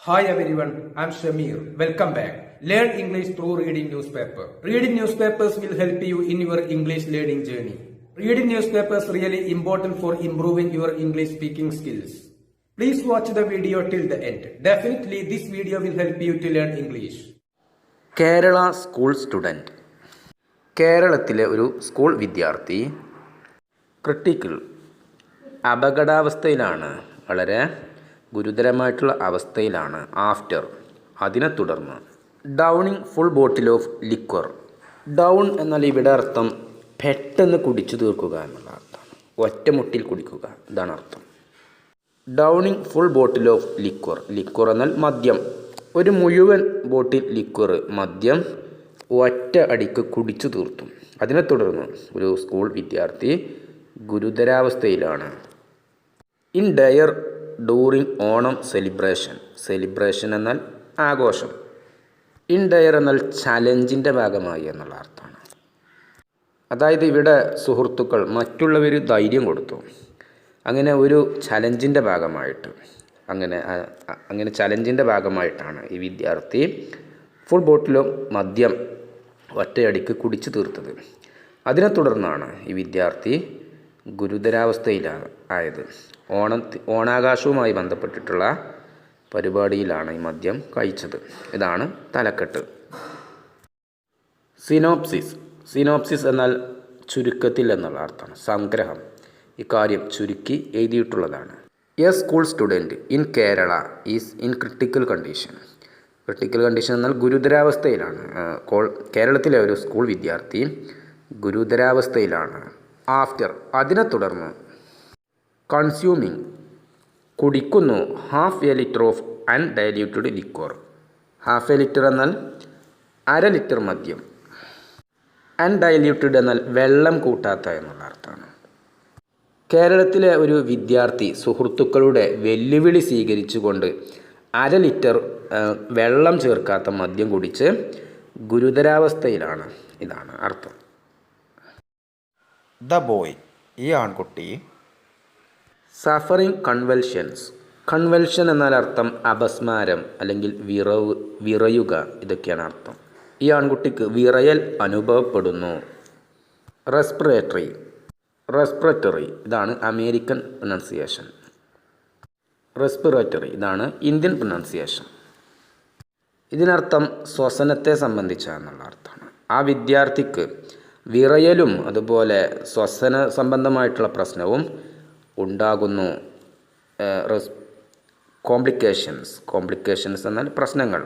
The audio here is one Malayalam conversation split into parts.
Hi everyone, I'm Shamir. Welcome back. Learn English through reading newspaper. Reading newspapers will help you in your English learning journey. Reading newspapers really important for improving your English speaking skills. Please watch the video till the end. Definitely this video will help you to learn English. Kerala school student. കേരളത്തിലെ ഒരു സ്കൂൾ വിദ്യാർത്ഥി ക്രിട്ടിക്കൽ അപകടാവസ്ഥയിലാണ്, വളരെ ഗുരുതരമായിട്ടുള്ള അവസ്ഥയിലാണ്. ആഫ്റ്റർ അതിനെ തുടർന്ന് Downing full bottle of liquor. Down എന്നാൽ ഇവിടെ അർത്ഥം പെട്ടെന്ന് കുടിച്ചു തീർക്കുക എന്നുള്ള അർത്ഥമാണ്. ഒറ്റമുട്ടിൽ കുടിക്കുക, ഇതാണ് അർത്ഥം. Downing full bottle of liquor. Liquor എന്നാൽ മദ്യം. ഒരു മുഴുവൻ ബോട്ടിൽ ലിക്വർ, മദ്യം ഒറ്റ അടിക്ക് കുടിച്ചു തീർത്തു. അതിനെ തുടർന്ന് ഒരു സ്കൂൾ വിദ്യാർത്ഥി ഗുരുതരാവസ്ഥയിലാണ്. In dare during Onam celebration. Celebration എന്നാൽ ആഘോഷം. ഇൻ ഡയർ എന്നാൽ ചലഞ്ചിൻ്റെ ഭാഗമായി എന്നുള്ള അർത്ഥമാണ്. അതായത് ഇവിടെ സുഹൃത്തുക്കൾ മറ്റുള്ളവർ ധൈര്യം കൊടുത്തു. അങ്ങനെ ഒരു ചലഞ്ചിൻ്റെ ഭാഗമായിട്ട് അങ്ങനെ ചലഞ്ചിൻ്റെ ഭാഗമായിട്ടാണ് ഈ വിദ്യാർത്ഥി ഫുൾ ബോട്ടിലും മദ്യം ഒറ്റയടിക്ക് കുടിച്ചു തീർത്തത്. അതിനെ തുടർന്നാണ് ഈ വിദ്യാർത്ഥി ഗുരുതരാവസ്ഥയിലായത്. ഓണാഘോഷവുമായി ബന്ധപ്പെട്ടിട്ടുള്ള പരിപാടിയിലാണ് ഈ മദ്യം കഴിച്ചത്. ഇതാണ് തലക്കെട്ട്. സിനോപ്സിസ്. സിനോപ്സിസ് എന്നാൽ ചുരുക്കത്തിൽ എന്നുള്ള അർത്ഥമാണ്, സംഗ്രഹം. ഇക്കാര്യം ചുരുക്കി എഴുതിയിട്ടുള്ളതാണ്. A school student in Kerala is in critical condition. Critical condition എന്നാൽ ഗുരുതരാവസ്ഥയിലാണ്. കേരളത്തിലെ ഒരു സ്കൂൾ വിദ്യാർത്ഥി ഗുരുതരാവസ്ഥയിലാണ്. ആഫ്റ്റർ അതിനെ തുടർന്ന് കൺസ്യൂമിങ് കുടിക്കുന്നു half a litre of undiluted liquor. Half a litre എന്നാൽ അര ലിറ്റർ മദ്യം. അൺഡൈല്യൂട്ടഡ് എന്നാൽ വെള്ളം കൂട്ടാത്ത എന്നുള്ള അർത്ഥമാണ്. കേരളത്തിലെ ഒരു വിദ്യാർത്ഥി സുഹൃത്തുക്കളുടെ വെല്ലുവിളി സ്വീകരിച്ചുകൊണ്ട് അര ലിറ്റർ വെള്ളം ചേർക്കാത്ത മദ്യം കുടിച്ച് ഗുരുതരാവസ്ഥയിലാണ്. ഇതാണ് അർത്ഥം. ദ ബോയ് ഈ ആൺകുട്ടി സഫറിങ് കൺവൽഷൻസ്. കൺവൽഷൻ എന്നാൽ അർത്ഥം അപസ്മാരം അല്ലെങ്കിൽ വിറയുക, ഇതൊക്കെയാണ് അർത്ഥം. ഈ ആൺകുട്ടിക്ക് വിറയൽ അനുഭവപ്പെടുന്നു. റെസ്പിറേറ്ററി ഇതാണ് അമേരിക്കൻ പ്രൊനൗൺസിയേഷൻ. റെസ്പിറേറ്ററി ഇതാണ് ഇന്ത്യൻ പ്രൊനൗൺസിയേഷൻ. ഇതിനർത്ഥം ശ്വസനത്തെ സംബന്ധിച്ചാണെന്നുള്ള അർത്ഥമാണ്. ആ വിദ്യാർത്ഥിക്ക് വിറയലും അതുപോലെ ശ്വസന സംബന്ധമായിട്ടുള്ള പ്രശ്നവും ഉണ്ടാകുന്നു. കോംപ്ലിക്കേഷൻസ് എന്നാൽ പ്രശ്നങ്ങൾ.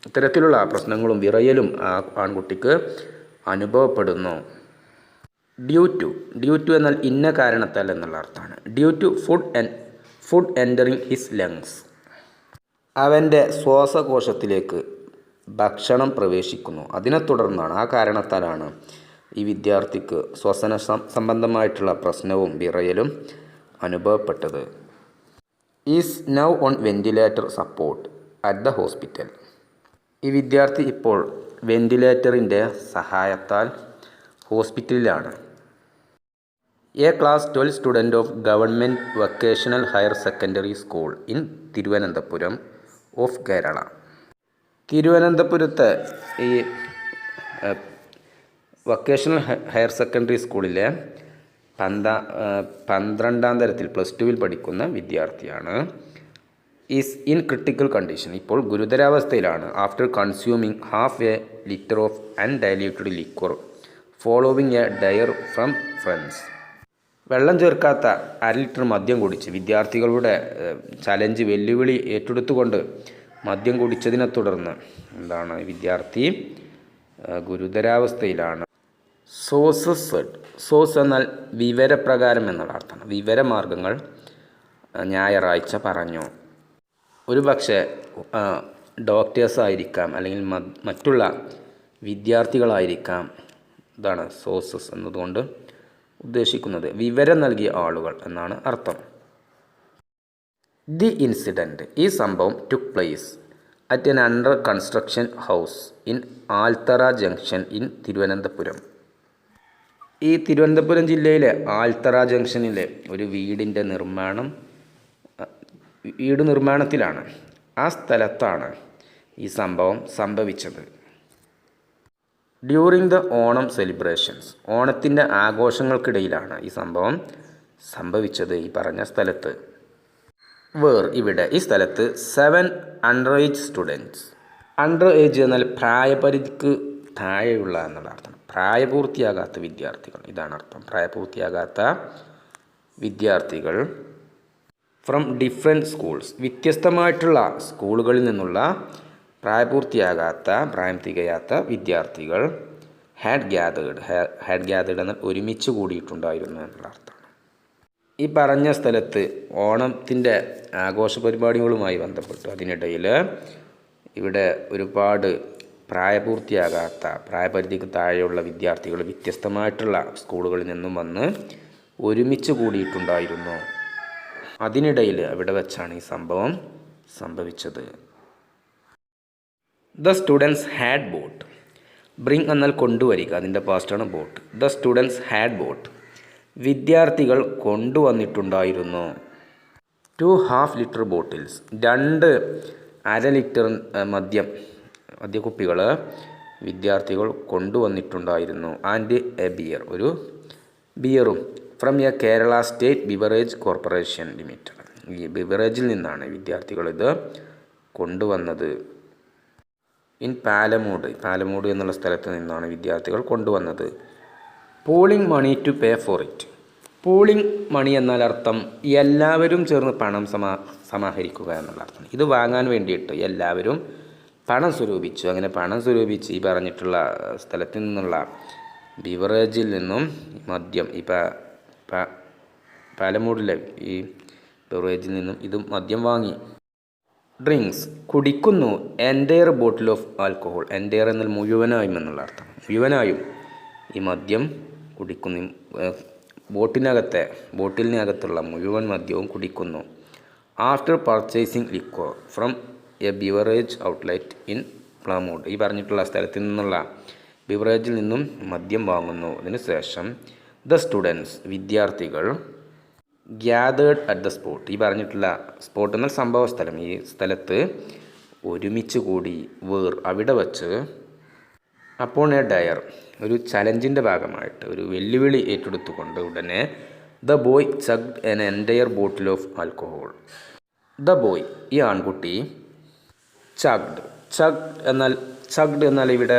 ഇത്തരത്തിലുള്ള പ്രശ്നങ്ങളും വിറയലും ആ ആൺകുട്ടിക്ക് അനുഭവപ്പെടുന്നു. ഡ്യൂ ടു എന്നാൽ ഇന്ന കാരണത്താൽ എന്നുള്ള അർത്ഥമാണ്. Due to food entering his lungs. അവൻ്റെ ശ്വാസകോശത്തിലേക്ക് ഭക്ഷണം പ്രവേശിക്കുന്നു. അതിനെ തുടർന്നാണ്, ആ കാരണത്താലാണ് ഈ വിദ്യാർത്ഥിക്ക് ശ്വസന സംബന്ധമായിട്ടുള്ള പ്രശ്നവും വിറയലും അനുഭവപ്പെട്ടത്. Is now on ventilator support at the hospital. ഈ വിദ്യാർത്ഥി ഇപ്പോൾ വെന്റിലേറ്ററിൻ്റെ സഹായത്താൽ ഹോസ്പിറ്റലിലാണ്. A class 12 student of government vocational higher secondary school in Thiruvananthapuram of Kerala. തിരുവനന്തപുരത്തെ ഈ വൊക്കേഷണൽ ഹയർ സെക്കൻഡറി സ്കൂളിലെ 12ാം തരത്തിൽ +2 പഠിക്കുന്ന വിദ്യാർത്ഥിയാണ്. ഈസ് ഇൻ ക്രിട്ടിക്കൽ കണ്ടീഷൻ ഇപ്പോൾ ഗുരുതരാവസ്ഥയിലാണ്. After consuming half a litre of undiluted liquor following a dare from friends. വെള്ളം ചേർക്കാത്ത അര ലിറ്റർ മദ്യം കുടിച്ച് വിദ്യാർത്ഥികളുടെ ചലഞ്ച് വെല്ലുവിളി ഏറ്റെടുത്തുകൊണ്ട് മദ്യം കുടിച്ചതിനെ തുടർന്ന് വിദ്യാർത്ഥി ഗുരുതരാവസ്ഥയിലാണ്. സോഴ്സ് എന്നാൽ വിവരപ്രകാരം എന്നുള്ള അർത്ഥമാണ്. വിവരമാർഗങ്ങൾ ഞായറാഴ്ച പറഞ്ഞു. ഒരു പക്ഷേ ഡോക്ടേഴ്സ് ആയിരിക്കാം, അല്ലെങ്കിൽ മറ്റുള്ള വിദ്യാർത്ഥികളായിരിക്കാം. ഇതാണ് സോഴ്സസ് എന്നതുകൊണ്ട് ഉദ്ദേശിക്കുന്നത്. വിവരം നൽകിയ ആളുകൾ എന്നാണ് അർത്ഥം. ദി ഇൻസിഡൻറ്റ് ഈ സംഭവം took place at an under construction house in Althara junction in Thiruvananthapuram. ഈ തിരുവനന്തപുരം ജില്ലയിലെ ആൽത്തറ ജംഗ്ഷനിലെ ഒരു വീട് നിർമ്മാണത്തിലാണ്. ആ സ്ഥലത്താണ് ഈ സംഭവം സംഭവിച്ചത്. ഡ്യൂറിങ് ദ ഓണം സെലിബ്രേഷൻസ്, ഓണത്തിൻ്റെ ആഘോഷങ്ങൾക്കിടയിലാണ് ഈ സംഭവം സംഭവിച്ചത് ഈ പറഞ്ഞ സ്ഥലത്ത്. വേർ, ഇവിടെ ഈ സ്ഥലത്ത് 7 under age students. Under age എന്നാൽ പ്രായപരിധിക്ക് താഴെയുള്ള എന്നുള്ള അർത്ഥം. പ്രായപൂർത്തിയാകാത്ത വിദ്യാർത്ഥികൾ, ഇതാണ് അർത്ഥം. പ്രായപൂർത്തിയാകാത്ത വിദ്യാർത്ഥികൾ ഫ്രം ഡിഫറെൻറ്റ് സ്കൂൾസ്, വ്യത്യസ്തമായിട്ടുള്ള സ്കൂളുകളിൽ നിന്നുള്ള പ്രായം തികയാത്ത വിദ്യാർത്ഥികൾ ഹാഡ് ഗ്യാതേർഡ് എന്നാൽ ഒരുമിച്ച് കൂടിയിട്ടുണ്ടായിരുന്നു എന്നുള്ള അർത്ഥമാണ്. ഈ പറഞ്ഞ സ്ഥലത്ത് ഓണത്തിൻ്റെ ആഘോഷ പരിപാടികളുമായി ബന്ധപ്പെട്ടു അതിനിടയിൽ ഇവിടെ ഒരുപാട് പ്രായപൂർത്തിയാകാത്ത, പ്രായപരിധിക്ക് താഴെയുള്ള വിദ്യാർത്ഥികൾ വ്യത്യസ്തമായിട്ടുള്ള സ്കൂളുകളിൽ നിന്നും വന്ന് ഒരുമിച്ച് കൂടിയിട്ടുണ്ടായിരുന്നു. അതിനിടയിൽ അവിടെ വെച്ചാണ് ഈ സംഭവം സംഭവിച്ചത്. The students had bought. Bring എന്നാൽ കൊണ്ടുവരിക, അതിൻ്റെ പാസ്റ്റാണ് bought. The students had bought, വിദ്യാർത്ഥികൾ കൊണ്ടുവന്നിട്ടുണ്ടായിരുന്നു. 2 ഹാഫ് ലിറ്റർ ബോട്ടിൽസ്, 2 അര ലിറ്റർ മദ്യക്കുപ്പികൾ വിദ്യാർത്ഥികൾ കൊണ്ടുവന്നിട്ടുണ്ടായിരുന്നു. ആൻഡ് എ ബിയർ, ഒരു ബിയറും. From a Kerala state beverage corporation limited, ഈ ബിവറേജിൽ നിന്നാണ് വിദ്യാർത്ഥികൾ ഇത് കൊണ്ടുവന്നത്. ഇൻ പാലമൂട് എന്നുള്ള സ്ഥലത്ത് നിന്നാണ് വിദ്യാർത്ഥികൾ കൊണ്ടുവന്നത്. Pooling money to pay for it. Pooling money എന്നാൽ അർത്ഥം എല്ലാവരും ചേർന്ന് പണം സമാഹരിക്കുക എന്നുള്ള അർത്ഥം. ഇത് വാങ്ങാൻ വേണ്ടിയിട്ട് എല്ലാവരും പണം സ്വരൂപിച്ചു. അങ്ങനെ പണം സ്വരൂപിച്ച് ഈ പറഞ്ഞിട്ടുള്ള സ്ഥലത്ത് നിന്നുള്ള ബിവറേജിൽ നിന്നും മദ്യം, ഈ പാലമൂടിലെ ഈ ബിവറേജിൽ നിന്നും ഇത് മദ്യം വാങ്ങി. ഡ്രിങ്ക്സ്, കുടിക്കുന്നു. Entire bottle of alcohol, entire എന്നാൽ മുഴുവനായും എന്നുള്ള അർത്ഥം. മുഴുവനായും ഈ മദ്യം കുടിക്കുന്നു. ബോട്ടിലിനകത്തുള്ള മുഴുവൻ മദ്യവും കുടിക്കുന്നു. After purchasing liquor from a beverage outlet in Plamood, ഈ പറഞ്ഞിട്ടുള്ള സ്ഥലത്തിൽ നിന്നുള്ള ബിവറേജിൽ നിന്നും മദ്യം വാങ്ങുന്നു. അതിനുശേഷം ദ സ്റ്റുഡൻസ്, വിദ്യാർത്ഥികൾ ഗ്യാതേർഡ് അറ്റ് ദ സ്പോട്ട്, ഈ പറഞ്ഞിട്ടുള്ള സ്പോട്ട് എന്നാൽ സംഭവ സ്ഥലം, ഈ സ്ഥലത്ത് ഒരുമിച്ച് കൂടി. വേർ, അവിടെ വച്ച്. അപ്പോൾ എ ഡയർ, ഒരു ചലഞ്ചിൻ്റെ ഭാഗമായിട്ട്, ഒരു വെല്ലുവിളി ഏറ്റെടുത്തുകൊണ്ട് ഉടനെ the boy chugged an entire bottle of alcohol. The boy, ഈ ആൺകുട്ടി, ചഗ്ഡ് എന്നാൽ ഇവിടെ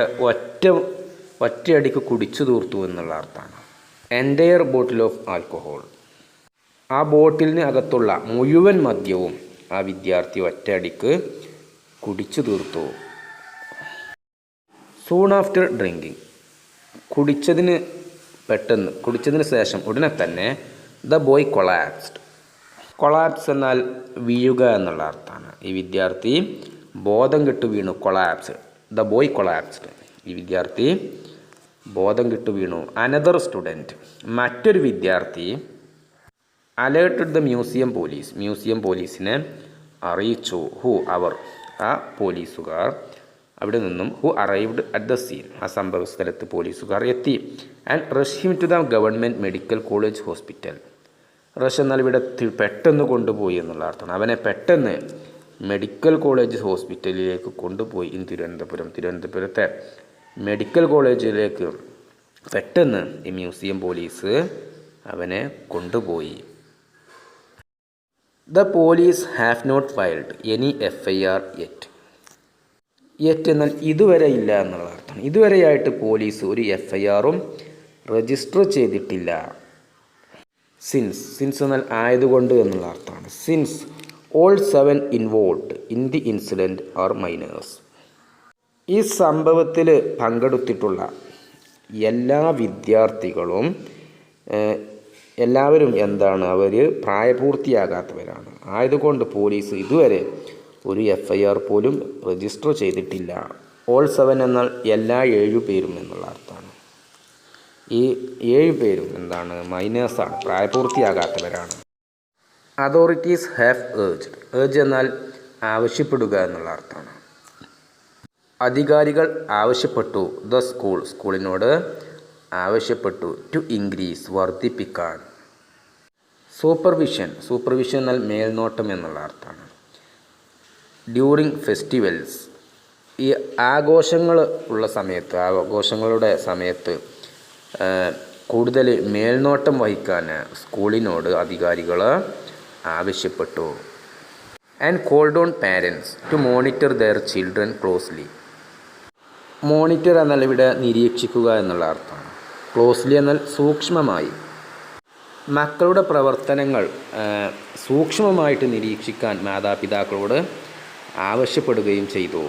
ഒറ്റയടിക്ക് കുടിച്ചു തീർത്തു എന്നുള്ള അർത്ഥമാണ്. എൻറ്റയർ ബോട്ടിൽ ഓഫ് ആൽക്കഹോൾ, ആ ബോട്ടിലിന് അകത്തുള്ള മുഴുവൻ മദ്യവും ആ വിദ്യാർത്ഥി ഒറ്റയടിക്ക് കുടിച്ചു തീർത്തു. സൂൺ ആഫ്റ്റർ ഡ്രിങ്കിങ്, കുടിച്ചതിന് ശേഷം ഉടനെ തന്നെ ദ ബോയ് കൊളാപ്സ് എന്നാൽ വീഴുക എന്നുള്ള അർത്ഥമാണ്. ഈ വിദ്യാർത്ഥി ബോധം കെട്ടു വീണു. ദ ബോയ് കൊളാപ്സ്ഡ്, ഈ വിദ്യാർത്ഥി ബോധം കെട്ടു വീണു. അനദർ സ്റ്റുഡൻറ്റ്, മറ്റൊരു വിദ്യാർത്ഥി അലേർട്ടഡ് ദ മ്യൂസിയം പോലീസിനെ അറിയിച്ചു. അവർ, ആ പോലീസുകാർ അവിടെ നിന്നും. Who arrived at the scene, ആ സംഭവ സ്ഥലത്ത് പോലീസുകാർ എത്തി. And rush him to the government medical college hospital. Rush എന്നാൽ ഇവിടെ പെട്ടെന്ന് കൊണ്ടുപോയി എന്നുള്ള അർത്ഥമാണ്. അവനെ പെട്ടെന്ന് മെഡിക്കൽ കോളേജ് ഹോസ്പിറ്റലിലേക്ക് കൊണ്ടുപോയി. തിരുവനന്തപുരത്തെ മെഡിക്കൽ കോളേജിലേക്ക് പെട്ടെന്ന് ഈ മ്യൂസിയം പോലീസ് അവനെ കൊണ്ടുപോയി. The police have not filed any FIR yet. എന്നാൽ ഇതുവരെ ഇല്ല എന്നുള്ള അർത്ഥം. ഇതുവരെയായിട്ട് പോലീസ് ഒരു FIRഉം രജിസ്റ്റർ ചെയ്തിട്ടില്ല. സിൻസ് എന്നാൽ ആയതുകൊണ്ട് എന്നുള്ള അർത്ഥമാണ്. Since all 7 involved in the incident are minors. ഈ സംഭവത്തിൽ പങ്കെടുത്തിട്ടുള്ള എല്ലാ വിദ്യാർത്ഥികളും എല്ലാവരും അവർ പ്രായപൂർത്തിയാകാത്തവരാണ്. ആയതുകൊണ്ട് പോലീസ് ഇതുവരെ ഒരു FIR പോലും രജിസ്റ്റർ ചെയ്തിട്ടില്ല. ഓൾ 7 എന്നാൽ എല്ലാ 7 പേരും എന്നുള്ള അർത്ഥമാണ്. ഈ 7 പേരും മൈനേഴ്സാണ്, പ്രായപൂർത്തിയാകാത്തവരാണ്. അതോറിറ്റീസ് ഹാവ് ഏർജ് എന്നാൽ ആവശ്യപ്പെടുക എന്നുള്ള അർത്ഥമാണ്. അധികാരികൾ ആവശ്യപ്പെട്ടു. ദ സ്കൂളിനോട് ആവശ്യപ്പെട്ടു. ടു ഇൻക്രീസ് വർദ്ധിപ്പിക്കാൻ. സൂപ്പർവിഷൻ എന്നാൽ മേൽനോട്ടം എന്നുള്ള അർത്ഥമാണ്. During festivals. ഈ ആഘോഷങ്ങൾ ഉള്ള സമയത്ത്, ആഘോഷങ്ങളുടെ സമയത്ത് കൂടുതൽ മേൽനോട്ടം വഹിക്കാൻ സ്കൂളിനോട് അധികാരികൾ ആവശ്യപ്പെട്ടു. And called on parents to monitor their children closely. Monitor എന്നാൽ ഇവിടെ നിരീക്ഷിക്കുക എന്നുള്ള അർത്ഥമാണ്. ക്ലോസ്ലി എന്നാൽ സൂക്ഷ്മമായി. മക്കളുടെ പ്രവർത്തനങ്ങൾ സൂക്ഷ്മമായിട്ട് നിരീക്ഷിക്കാൻ മാതാപിതാക്കളോട് ആവശ്യപ്പെടുകയും ചെയ്തു.